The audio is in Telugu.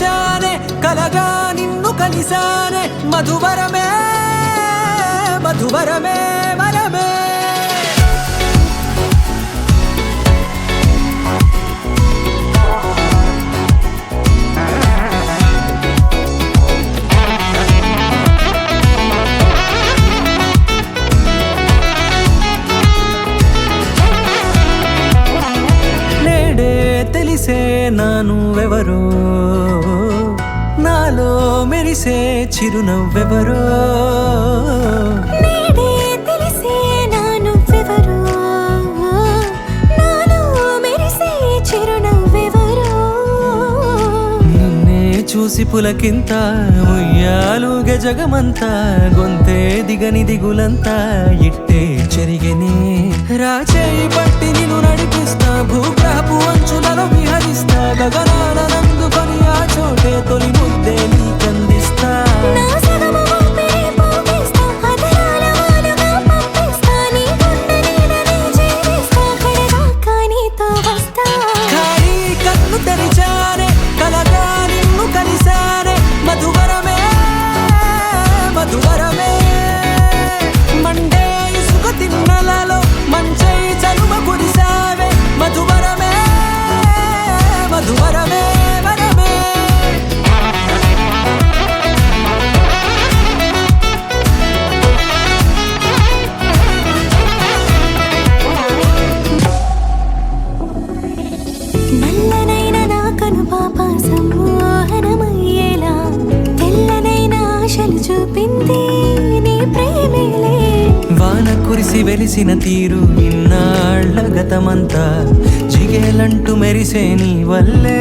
తెరిచానే కలగా నిన్ను కలిసానే మధువరమే మధువరమే వరమే తెలిసే నానువెవరో నాలో మెరిసే చిరునవ్వెవరో నేడే తెలిసే నానువెవరో నాలో మెరిసే చిరునవ్వెవరో నిన్నే చూసి పులకింత ఉయ్యాలుగ జగమంతా గొంతే దిగని దిగులంతా ఇట్టే చెరిగనే రాచేయి పట్టి నిన్ను నడిపిస్తా భూగ్రహపు అంచులలో విహరిస్తా గగనాన నందుకొని ఆ చోటే తొలి ముద్దే నీకందిస్తా నా సగము ఊపిరి పోగిస్తా అదరాల వానగా పంపిస్తా నీ గుండె నీడనే చేరిస్తా కడదాకా నీతో వస్తా ఖాళీ కన్ను తెరిచానే కలగా నిన్ను కలిసానే మధువరమే మధువరమే మండే ఇసుక తిన్నలలో మంచై చలువ కురిసావే మధువరమే మధువరమే వరమే నల్లనైన నా కనుపాప సమ్మోహనమయ్యేలా తెల్లనైన ఆశలు చూపింది నీ ప్రేమేలే వాన కురిసి వెలిసిన తీరు ఇన్నాళ్ల గతమంతా జిగేలంటూ మెరిసే నీ వల్లే